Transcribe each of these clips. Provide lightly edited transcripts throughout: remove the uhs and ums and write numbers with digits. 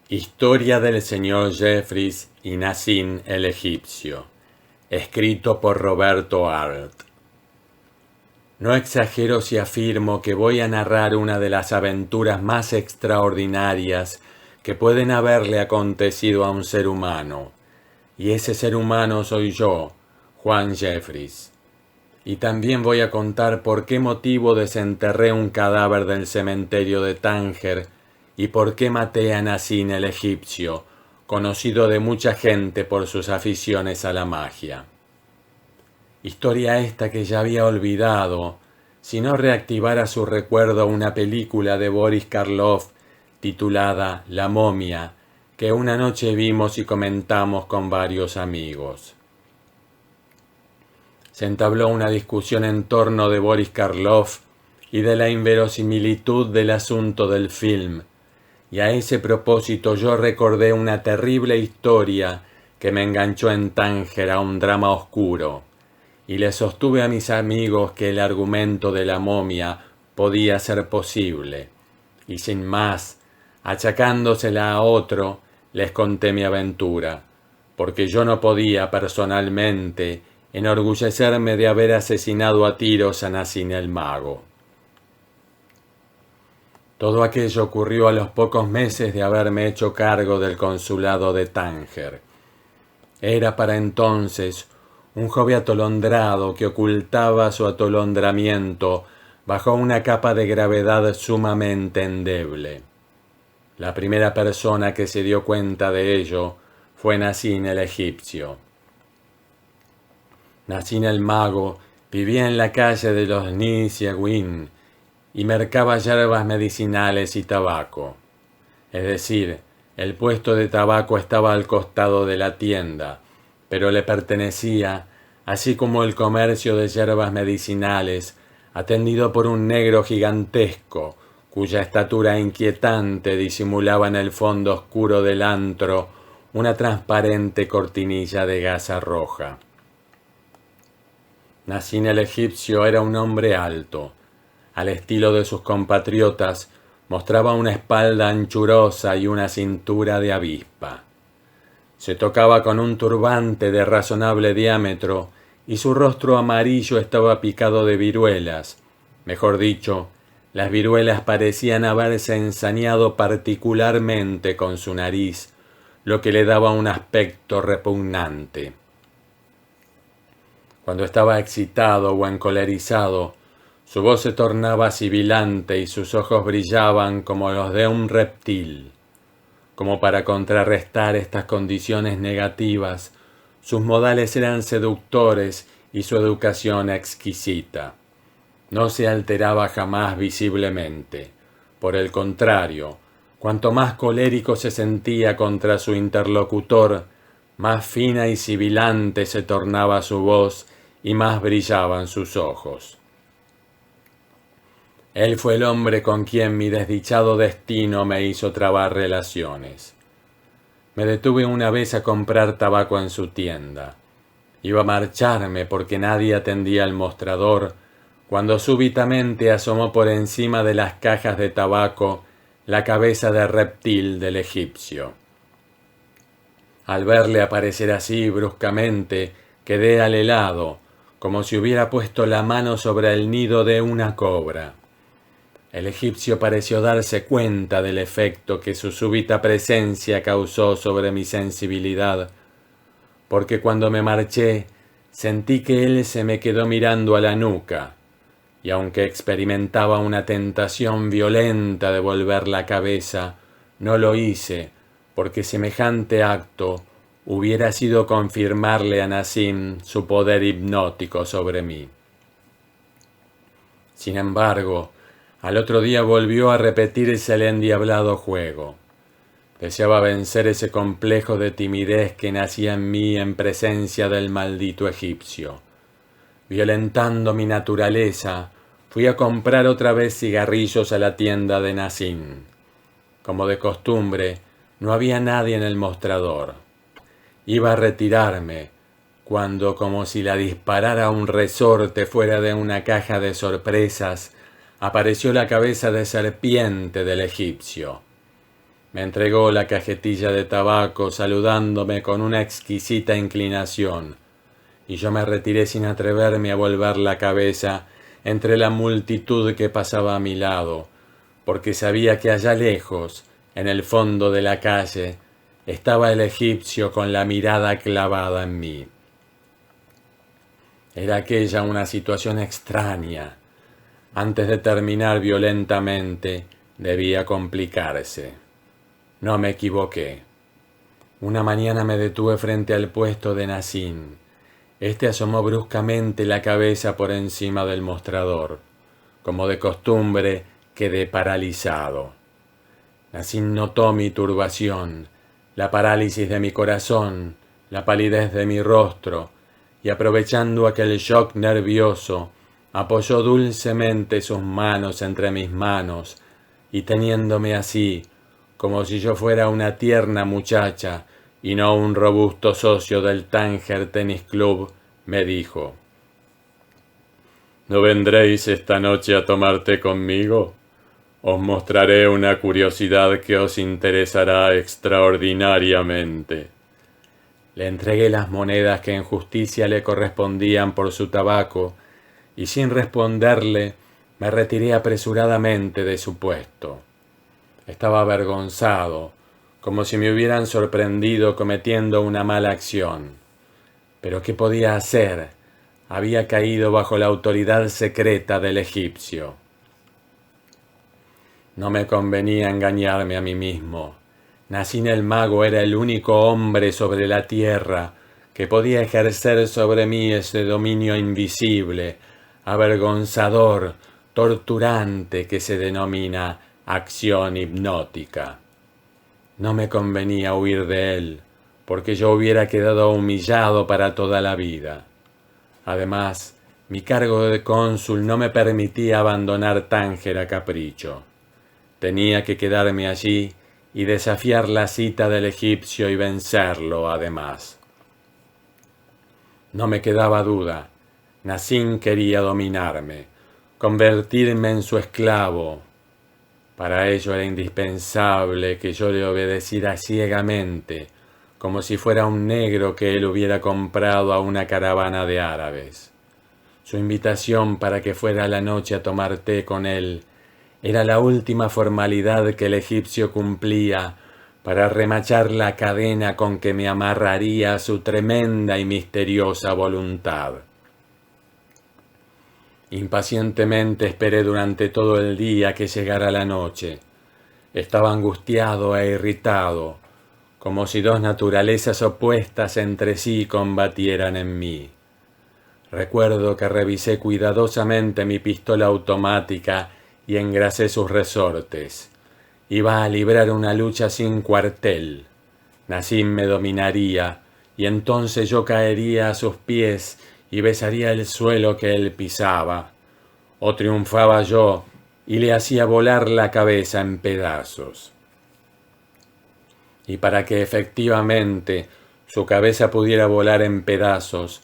Historia del señor Jeffries y Nassim el egipcio, escrito por Roberto Arlt. No exagero si afirmo que voy a narrar una de las aventuras más extraordinarias que pueden haberle acontecido a un ser humano, y ese ser humano soy yo, Juan Jeffries. Y también voy a contar por qué motivo desenterré un cadáver del cementerio de Tánger y por qué maté a Nassim el egipcio, conocido de mucha gente por sus aficiones a la magia. Historia esta que ya había olvidado, si no reactivara su recuerdo una película de Boris Karloff titulada La momia, que una noche vimos y comentamos con varios amigos. Se entabló una discusión en torno de Boris Karloff y de la inverosimilitud del asunto del film, y a ese propósito yo recordé una terrible historia que me enganchó en Tánger a un drama oscuro, y le sostuve a mis amigos que el argumento de la momia podía ser posible, y sin más, achacándosela a otro, les conté mi aventura, porque yo no podía personalmente enorgullecerme de haber asesinado a tiros a Nassim el mago. Todo aquello ocurrió a los pocos meses de haberme hecho cargo del consulado de Tánger. Era para entonces un joven atolondrado que ocultaba su atolondramiento bajo una capa de gravedad sumamente endeble. La primera persona que se dio cuenta de ello fue Nassim el egipcio. Nassim el mago vivía en la calle de los Nisyaguin y mercaba hierbas medicinales y tabaco. Es decir, el puesto de tabaco estaba al costado de la tienda, pero le pertenecía, así como el comercio de hierbas medicinales, atendido por un negro gigantesco, cuya estatura inquietante disimulaba en el fondo oscuro del antro una transparente cortinilla de gasa roja. Nassim el egipcio era un hombre alto. Al estilo de sus compatriotas, mostraba una espalda anchurosa y una cintura de avispa. Se tocaba con un turbante de razonable diámetro y su rostro amarillo estaba picado de viruelas. Mejor dicho, las viruelas parecían haberse ensañado particularmente con su nariz, lo que le daba un aspecto repugnante. Cuando estaba excitado o encolerizado, su voz se tornaba sibilante y sus ojos brillaban como los de un reptil. Como para contrarrestar estas condiciones negativas, sus modales eran seductores y su educación exquisita. No se alteraba jamás visiblemente. Por el contrario, cuanto más colérico se sentía contra su interlocutor, más fina y sibilante se tornaba su voz y más brillaban sus ojos. Él fue el hombre con quien mi desdichado destino me hizo trabar relaciones. Me detuve una vez a comprar tabaco en su tienda. Iba a marcharme porque nadie atendía el mostrador, cuando súbitamente asomó por encima de las cajas de tabaco la cabeza de reptil del egipcio. Al verle aparecer así bruscamente, quedé al helado, como si hubiera puesto la mano sobre el nido de una cobra. El egipcio pareció darse cuenta del efecto que su súbita presencia causó sobre mi sensibilidad, porque cuando me marché sentí que él se me quedó mirando a la nuca, y aunque experimentaba una tentación violenta de volver la cabeza, no lo hice, porque semejante acto hubiera sido confirmarle a Nassim su poder hipnótico sobre mí. Sin embargo, al otro día volvió a repetirse el endiablado juego. Deseaba vencer ese complejo de timidez que nacía en mí en presencia del maldito egipcio. Violentando mi naturaleza, fui a comprar otra vez cigarrillos a la tienda de Nassim. Como de costumbre, no había nadie en el mostrador. Iba a retirarme, cuando, como si la disparara un resorte fuera de una caja de sorpresas, apareció la cabeza de serpiente del egipcio. Me entregó la cajetilla de tabaco saludándome con una exquisita inclinación, y yo me retiré sin atreverme a volver la cabeza entre la multitud que pasaba a mi lado, porque sabía que allá lejos, en el fondo de la calle, estaba el egipcio con la mirada clavada en mí. Era aquella una situación extraña. Antes de terminar violentamente, debía complicarse. No me equivoqué. Una mañana me detuve frente al puesto de Nassim. Este asomó bruscamente la cabeza por encima del mostrador. Como de costumbre, quedé paralizado. Nassim notó mi turbación, la parálisis de mi corazón, la palidez de mi rostro, y aprovechando aquel shock nervioso, apoyó dulcemente sus manos entre mis manos, y teniéndome así, como si yo fuera una tierna muchacha y no un robusto socio del Tánger Tennis Club, me dijo: ¿No vendréis esta noche a tomar té conmigo? Os mostraré una curiosidad que os interesará extraordinariamente. Le entregué las monedas que en justicia le correspondían por su tabaco, y sin responderle me retiré apresuradamente de su puesto. Estaba avergonzado, como si me hubieran sorprendido cometiendo una mala acción. Pero ¿qué podía hacer? Había caído bajo la autoridad secreta del egipcio. No me convenía engañarme a mí mismo. Nassim el mago era el único hombre sobre la tierra que podía ejercer sobre mí ese dominio invisible, avergonzador, torturante que se denomina acción hipnótica. No me convenía huir de él, porque yo hubiera quedado humillado para toda la vida. Además, mi cargo de cónsul no me permitía abandonar Tánger a capricho. Tenía que quedarme allí y desafiar la cita del egipcio y vencerlo, además. No me quedaba duda. Nassim quería dominarme, convertirme en su esclavo. Para ello era indispensable que yo le obedeciera ciegamente, como si fuera un negro que él hubiera comprado a una caravana de árabes. Su invitación para que fuera a la noche a tomar té con él era la última formalidad que el egipcio cumplía para remachar la cadena con que me amarraría a su tremenda y misteriosa voluntad. Impacientemente esperé durante todo el día que llegara la noche. Estaba angustiado e irritado, como si dos naturalezas opuestas entre sí combatieran en mí. Recuerdo que revisé cuidadosamente mi pistola automática y engrasé sus resortes. Iba a librar una lucha sin cuartel. Nassim me dominaría, y entonces yo caería a sus pies y besaría el suelo que él pisaba. O triunfaba yo y le hacía volar la cabeza en pedazos. Y para que efectivamente su cabeza pudiera volar en pedazos,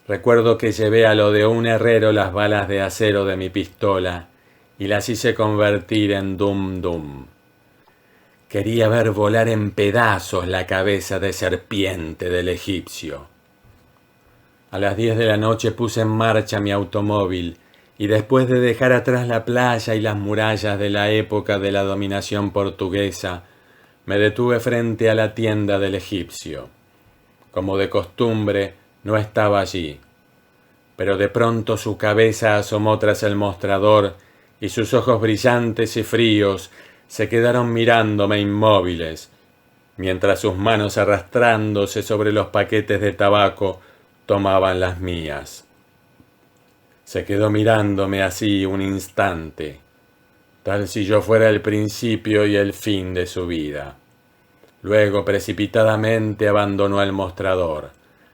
recuerdo que llevé a lo de un herrero las balas de acero de mi pistola y las hice convertir en dum-dum. Quería ver volar en pedazos la cabeza de serpiente del egipcio. A las 10 de la noche puse en marcha mi automóvil y después de dejar atrás la playa y las murallas de la época de la dominación portuguesa, me detuve frente a la tienda del egipcio. Como de costumbre, no estaba allí, pero de pronto su cabeza asomó tras el mostrador y sus ojos brillantes y fríos se quedaron mirándome inmóviles, mientras sus manos arrastrándose sobre los paquetes de tabaco tomaban las mías. Se quedó mirándome así un instante, tal si yo fuera el principio y el fin de su vida. Luego precipitadamente abandonó el mostrador,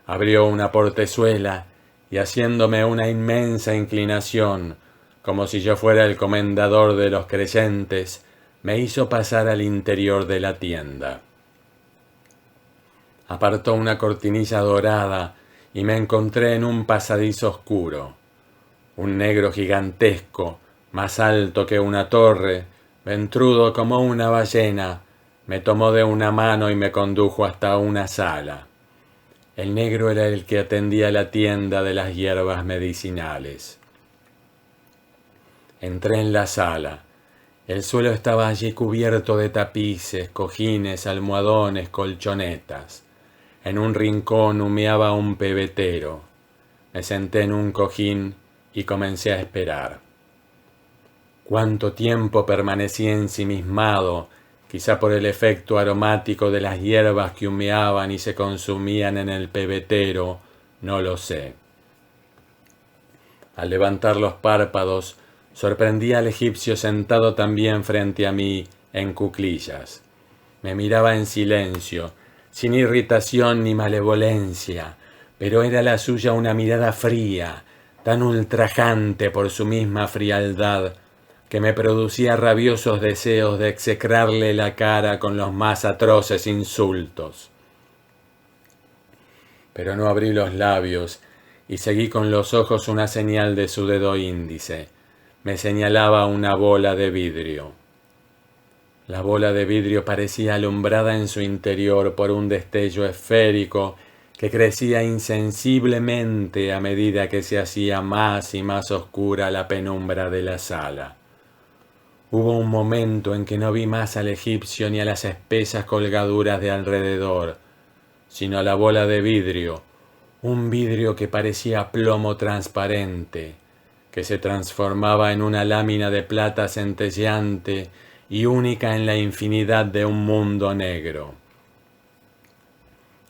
abrió una portezuela y haciéndome una inmensa inclinación, como si yo fuera el comendador de los creyentes, me hizo pasar al interior de la tienda. Apartó una cortinilla dorada y me encontré en un pasadizo oscuro. Un negro gigantesco, más alto que una torre, ventrudo como una ballena, Me tomó de una mano y me condujo hasta una sala. El negro era el que atendía la tienda de las hierbas medicinales. Entré en la sala. El suelo estaba allí cubierto de tapices, cojines, almohadones, colchonetas. En un rincón humeaba un pebetero. Me senté en un cojín y comencé a esperar. Cuánto tiempo permanecí ensimismado, quizá por el efecto aromático de las hierbas que humeaban y se consumían en el pebetero, no lo sé. Al levantar los párpados, sorprendí al egipcio sentado también frente a mí, en cuclillas. Me miraba en silencio, sin irritación ni malevolencia, pero era la suya una mirada fría, tan ultrajante por su misma frialdad, que me producía rabiosos deseos de execrarle la cara con los más atroces insultos. Pero no abrí los labios y seguí con los ojos una señal de su dedo índice. Me señalaba una bola de vidrio. La bola de vidrio parecía alumbrada en su interior por un destello esférico que crecía insensiblemente a medida que se hacía más y más oscura la penumbra de la sala. Hubo un momento en que no vi más al egipcio ni a las espesas colgaduras de alrededor, sino a la bola de vidrio, un vidrio que parecía plomo transparente, que se transformaba en una lámina de plata centelleante y única en la infinidad de un mundo negro.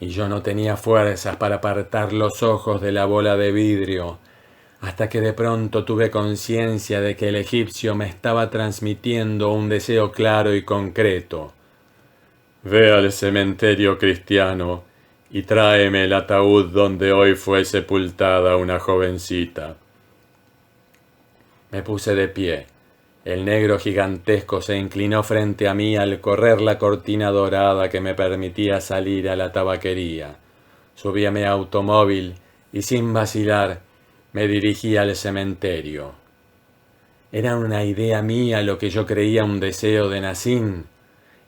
Y yo no tenía fuerzas para apartar los ojos de la bola de vidrio, hasta que de pronto tuve conciencia de que el egipcio me estaba transmitiendo un deseo claro y concreto. Ve al cementerio cristiano y tráeme el ataúd donde hoy fue sepultada una jovencita. Me puse de pie. El negro gigantesco se inclinó frente a mí al correr la cortina dorada que me permitía salir a la tabaquería. Subí a mi automóvil y sin vacilar me dirigí al cementerio. ¿Era una idea mía lo que yo creía un deseo de Nazim?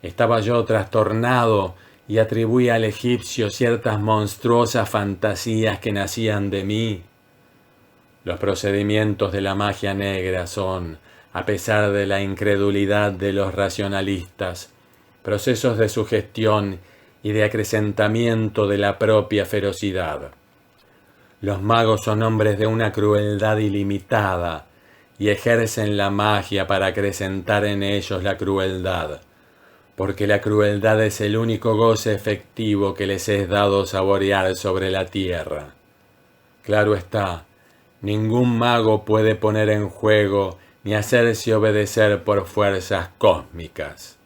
Estaba yo trastornado y atribuía al egipcio ciertas monstruosas fantasías que nacían de mí. Los procedimientos de la magia negra son, a pesar de la incredulidad de los racionalistas, procesos de sugestión y de acrecentamiento de la propia ferocidad. Los magos son hombres de una crueldad ilimitada y ejercen la magia para acrecentar en ellos la crueldad, porque la crueldad es el único goce efectivo que les es dado saborear sobre la tierra. Claro está, ningún mago puede poner en juego ni hacerse obedecer por fuerzas cósmicas.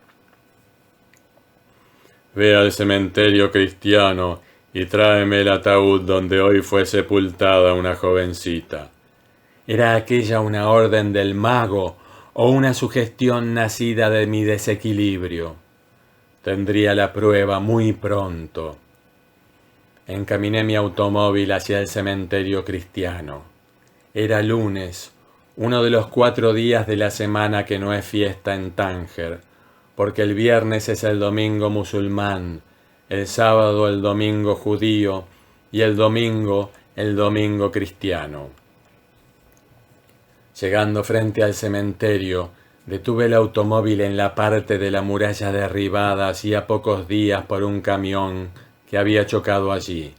Ve al cementerio cristiano y tráeme el ataúd donde hoy fue sepultada una jovencita. ¿Era aquella una orden del mago o una sugestión nacida de mi desequilibrio? Tendría la prueba muy pronto. Encaminé mi automóvil hacia el cementerio cristiano. Era lunes, uno de los 4 días de la semana que no es fiesta en Tánger, porque el viernes es el domingo musulmán, el sábado el domingo judío y el domingo cristiano. Llegando frente al cementerio, detuve el automóvil en la parte de la muralla derribada hacía pocos días por un camión que había chocado allí.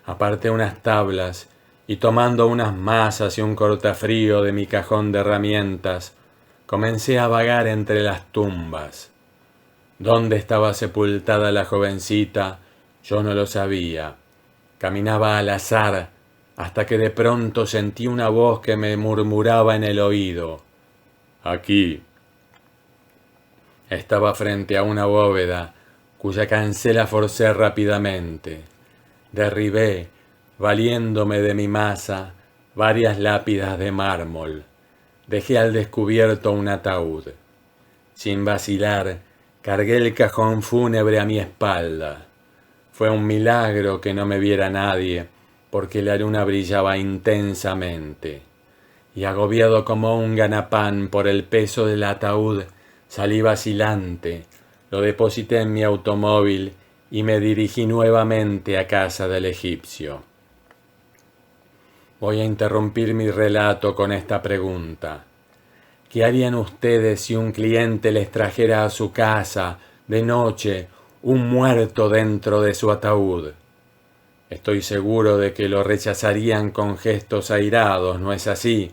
Aparté unas tablas y tomando unas masas y un cortafrío de mi cajón de herramientas, comencé a vagar entre las tumbas. ¿Dónde estaba sepultada la jovencita? Yo no lo sabía. Caminaba al azar, hasta que de pronto sentí una voz que me murmuraba en el oído. Aquí. Estaba frente a una bóveda, cuya cancela forcé rápidamente. Derribé, valiéndome de mi masa, varias lápidas de mármol. Dejé al descubierto un ataúd. Sin vacilar, cargué el cajón fúnebre a mi espalda. Fue un milagro que no me viera nadie, porque la luna brillaba intensamente. Y agobiado como un ganapán por el peso del ataúd, salí vacilante, lo deposité en mi automóvil y me dirigí nuevamente a casa del egipcio. Voy a interrumpir mi relato con esta pregunta. ¿Qué harían ustedes si un cliente les trajera a su casa, de noche, un muerto dentro de su ataúd? Estoy seguro de que lo rechazarían con gestos airados, ¿no es así?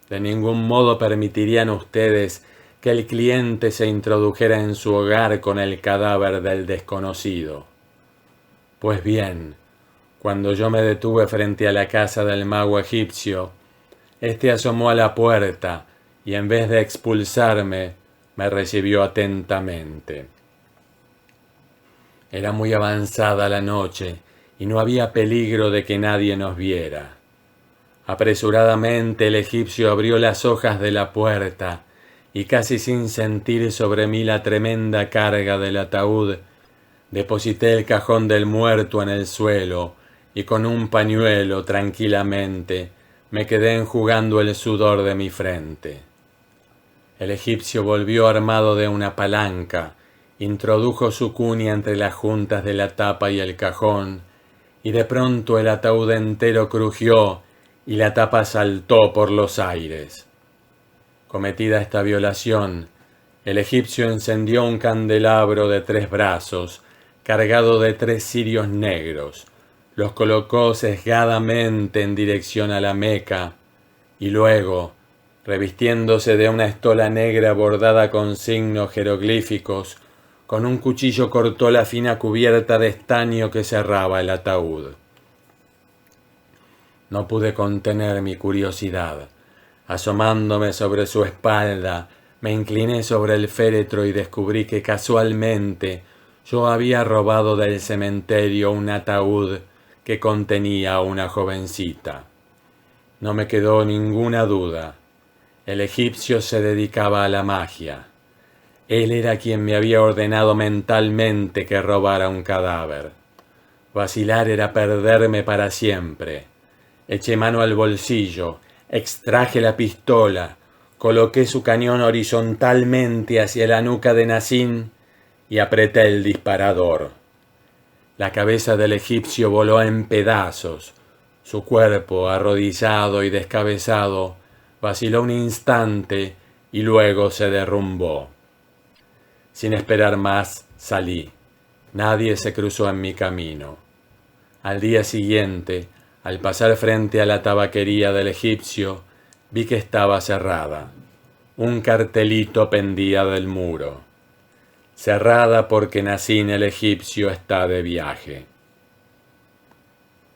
De ningún modo permitirían ustedes que el cliente se introdujera en su hogar con el cadáver del desconocido. Pues bien, cuando yo me detuve frente a la casa del mago egipcio, éste asomó a la puerta y en vez de expulsarme, me recibió atentamente. Era muy avanzada la noche y no había peligro de que nadie nos viera. Apresuradamente el egipcio abrió las hojas de la puerta y casi sin sentir sobre mí la tremenda carga del ataúd, deposité el cajón del muerto en el suelo y con un pañuelo tranquilamente me quedé enjugando el sudor de mi frente. El egipcio volvió armado de una palanca, introdujo su cuña entre las juntas de la tapa y el cajón, y de pronto el ataúd entero crujió y la tapa saltó por los aires. Cometida esta violación, el egipcio encendió un candelabro de 3 brazos, cargado de 3 cirios negros, los colocó sesgadamente en dirección a la Meca, y luego, revistiéndose de una estola negra bordada con signos jeroglíficos, con un cuchillo cortó la fina cubierta de estaño que cerraba el ataúd. No pude contener mi curiosidad. Asomándome sobre su espalda, me incliné sobre el féretro y descubrí que casualmente yo había robado del cementerio un ataúd que contenía a una jovencita. No me quedó ninguna duda. El egipcio se dedicaba a la magia. Él era quien me había ordenado mentalmente que robara un cadáver. Vacilar era perderme para siempre. Eché mano al bolsillo, extraje la pistola, coloqué su cañón horizontalmente hacia la nuca de Nazín y apreté el disparador. La cabeza del egipcio voló en pedazos. Su cuerpo, arrodillado y descabezado, vaciló un instante y luego se derrumbó. Sin esperar más, salí. Nadie se cruzó en mi camino. Al día siguiente, al pasar frente a la tabaquería del egipcio, vi que estaba cerrada. Un cartelito pendía del muro. Cerrada porque Nazín el egipcio está de viaje.